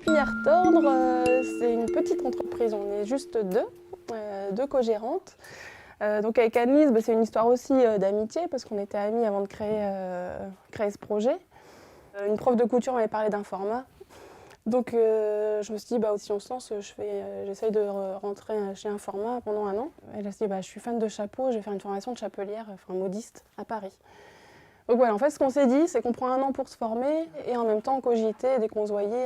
Pépinière Tordre, c'est une petite entreprise, on est juste deux co-gérantes. Donc avec Anne-Lise, c'est une histoire aussi d'amitié parce qu'on était amies avant de créer ce projet. Une prof de couture m'avait parlé d'un format. Donc je me suis dit, si on se lance, j'essaye de rentrer chez un format pendant 1 an. Elle s'est dit, je suis fan de chapeaux, je vais faire une formation de chapelière, modiste, à Paris. Donc voilà, en fait, ce qu'on s'est dit, c'est qu'on prend 1 an pour se former et en même temps cogiter dès qu'on se voyait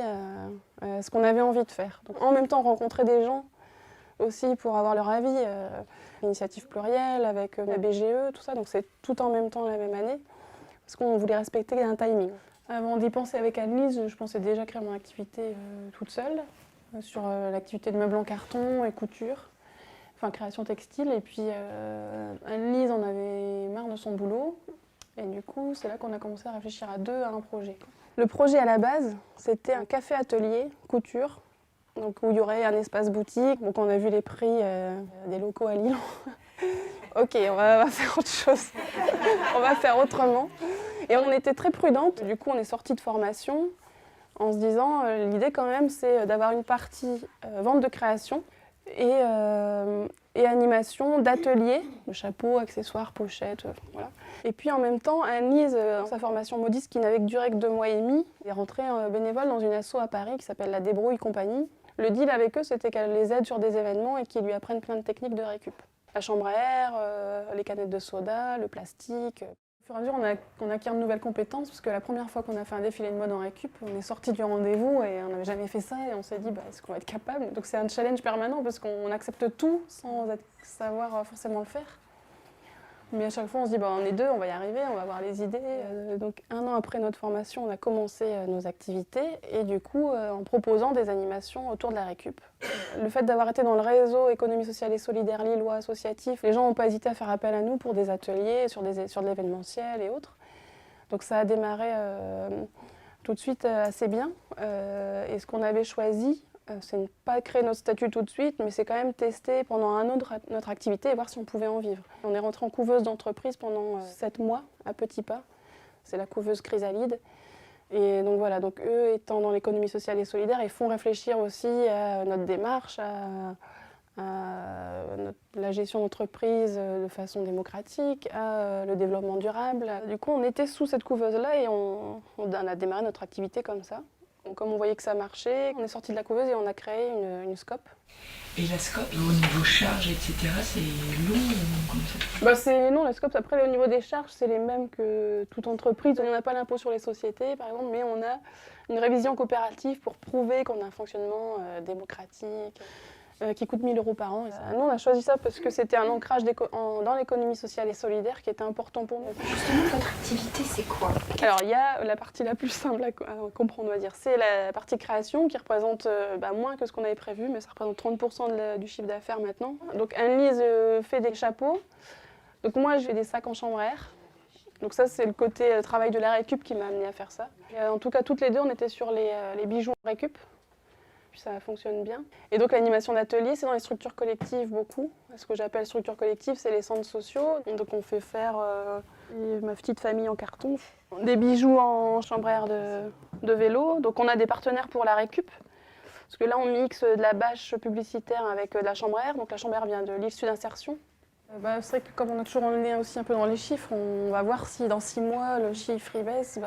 ce qu'on avait envie de faire. Donc en même temps, rencontrer des gens aussi pour avoir leur avis, initiative plurielle avec la BGE, tout ça. Donc c'est tout en même temps la même année parce qu'on voulait respecter un timing. Avant d'y penser avec Anne-Lise, je pensais déjà créer mon activité toute seule sur l'activité de meubles en carton et couture, enfin création textile. Et puis Anne-Lise en avait marre de son boulot. Et du coup, c'est là qu'on a commencé à réfléchir à deux à un projet. Le projet à la base, c'était un café-atelier couture, donc où il y aurait un espace boutique. Donc on a vu les prix des locaux à Lille. Ok, on va faire autre chose. On va faire autrement. Et on était très prudentes. Du coup, on est sorti de formation en se disant l'idée quand même, c'est d'avoir une partie vente de création et animation d'ateliers, de chapeaux, accessoires, pochettes, voilà. Et puis en même temps, Anne-Lise, dans sa formation modiste qui n'avait duré que 2 mois et demi, est rentrée bénévole dans une asso à Paris qui s'appelle la Débrouille Compagnie. Le deal avec eux, c'était qu'elle les aide sur des événements et qu'ils lui apprennent plein de techniques de récup. La chambre à air, les canettes de soda, le plastique. Au fur et à mesure, on acquiert de nouvelles compétences parce que la première fois qu'on a fait un défilé de mode en récup, on est sorti du rendez-vous et on n'avait jamais fait ça et on s'est dit est-ce qu'on va être capable? Donc c'est un challenge permanent parce qu'on accepte tout sans savoir forcément le faire. Mais à chaque fois on se dit on est deux, on va y arriver, on va avoir les idées. Donc 1 an après notre formation, on a commencé nos activités et du coup en proposant des animations autour de la récup. Le fait d'avoir été dans le réseau économie sociale et solidaire lillois associatif, les gens n'ont pas hésité à faire appel à nous pour des ateliers sur de l'événementiel et autres. Donc ça a démarré tout de suite assez bien. Et ce qu'on avait choisi, c'est ne pas créer notre statut tout de suite, mais c'est quand même tester pendant 1 an notre activité et voir si on pouvait en vivre. On est rentré en couveuse d'entreprise pendant 7 mois, à petits pas. C'est la couveuse Chrysalide. Et donc voilà, donc eux étant dans l'économie sociale et solidaire, ils font réfléchir aussi à notre démarche, à la gestion d'entreprise de façon démocratique, à le développement durable. Du coup, on était sous cette couveuse-là et on a démarré notre activité comme ça. Donc, comme on voyait que ça marchait, on est sorti de la couveuse et on a créé une scope. Et la scope, au niveau charges, etc., c'est long ou Non, la scope, après, au niveau des charges, c'est les mêmes que toute entreprise. On n'a pas l'impôt sur les sociétés, par exemple, mais on a une révision coopérative pour prouver qu'on a un fonctionnement démocratique, qui coûte 1 000 € par an. Nous, on a choisi ça parce que c'était un ancrage dans l'économie sociale et solidaire qui était important pour nous. Justement, votre activité, c'est quoi? Alors, il y a la partie la plus simple à comprendre, on va dire. C'est la partie création qui représente moins que ce qu'on avait prévu, mais ça représente 30% du chiffre d'affaires maintenant. Donc, Anne-Lise fait des chapeaux. Donc, moi, je fais des sacs en chambre à air. Donc ça, c'est le côté travail de la récup qui m'a amené à faire ça. Et, en tout cas, toutes les deux, on était sur les bijoux en récup. Puis ça fonctionne bien. Et donc l'animation d'atelier, c'est dans les structures collectives beaucoup. Ce que j'appelle structures collectives, c'est les centres sociaux. Donc on fait faire ma petite famille en carton, des bijoux en chambre à air de vélo. Donc on a des partenaires pour la récup. Parce que là, on mixe de la bâche publicitaire avec de la chambre à air. Donc la chambre à air vient de l'île Sud Insertion. C'est vrai que comme on a toujours emmené aussi un peu dans les chiffres, on va voir si dans 6 mois, le chiffre y baisse.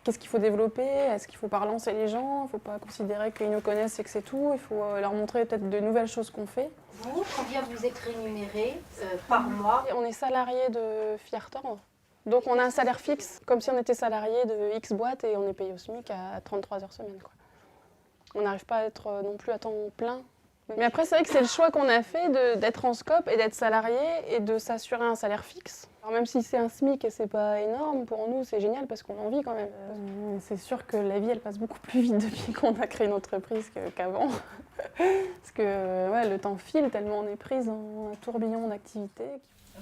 Qu'est-ce qu'il faut développer? Est-ce qu'il faut pas relancer les gens? Il ne faut pas considérer qu'ils nous connaissent et que c'est tout. Il faut leur montrer peut-être de nouvelles choses qu'on fait. Vous, combien vous êtes rémunéré par mois? On est salarié de Filière Tordre. Donc on a un salaire fixe, comme si on était salarié de X boîte et on est payé au SMIC à 33 heures semaine. On n'arrive pas à être non plus à temps plein. Mais après, c'est vrai que c'est le choix qu'on a fait d'être en scope et d'être salarié et de s'assurer un salaire fixe. Alors même si c'est un SMIC et c'est pas énorme, pour nous c'est génial parce qu'on en vit quand même. C'est sûr que la vie elle passe beaucoup plus vite depuis qu'on a créé une entreprise qu'avant. Parce que le temps file tellement on est prise dans un tourbillon d'activités.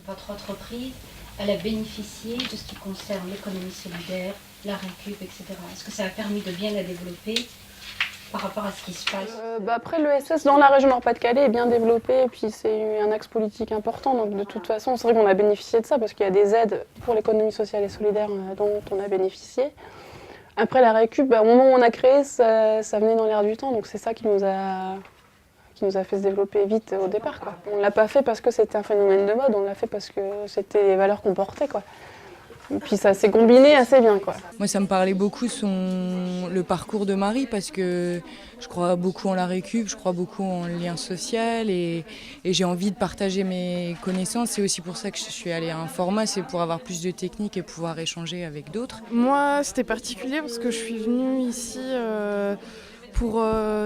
Votre entreprise, elle a bénéficié de ce qui concerne l'économie solidaire, la récup, etc. Est-ce que ça a permis de bien la développer par rapport à ce qui se passe? Après, l'ESS dans la région Nord-Pas-de-Calais est bien développé et puis c'est un axe politique important. Donc de toute façon, c'est vrai qu'on a bénéficié de ça parce qu'il y a des aides pour l'économie sociale et solidaire dont on a bénéficié. Après la récup, au moment où on a créé, ça venait dans l'air du temps, donc c'est ça qui nous a fait se développer vite au départ, quoi. On ne l'a pas fait parce que c'était un phénomène de mode, on l'a fait parce que c'était les valeurs qu'on portait, quoi. Et puis ça s'est combiné assez bien, quoi. Moi, ça me parlait beaucoup le parcours de Marie parce que je crois beaucoup en la récup, je crois beaucoup en le lien social et j'ai envie de partager mes connaissances. C'est aussi pour ça que je suis allée à un format, c'est pour avoir plus de techniques et pouvoir échanger avec d'autres. Moi, c'était particulier parce que je suis venue ici pour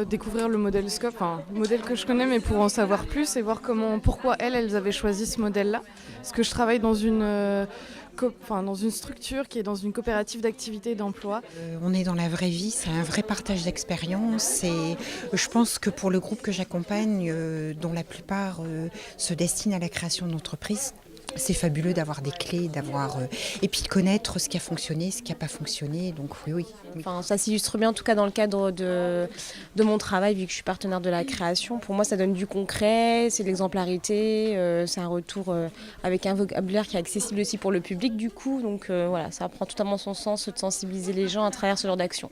découvrir le modèle Scope, un modèle que je connais, mais pour en savoir plus et voir pourquoi elles avaient choisi ce modèle-là. Parce que je travaille dans une structure qui est dans une coopérative d'activité et d'emploi. On est dans la vraie vie, c'est un vrai partage d'expérience et je pense que pour le groupe que j'accompagne, dont la plupart se destinent à la création d'entreprises, c'est fabuleux d'avoir des clés, et puis de connaître ce qui a fonctionné, ce qui n'a pas fonctionné. Donc oui. Enfin, ça s'illustre bien en tout cas dans le cadre de mon travail, vu que je suis partenaire de la création. Pour moi, ça donne du concret, c'est de l'exemplarité, c'est un retour avec un vocabulaire qui est accessible aussi pour le public du coup. Donc voilà, ça prend totalement son sens de sensibiliser les gens à travers ce genre d'action.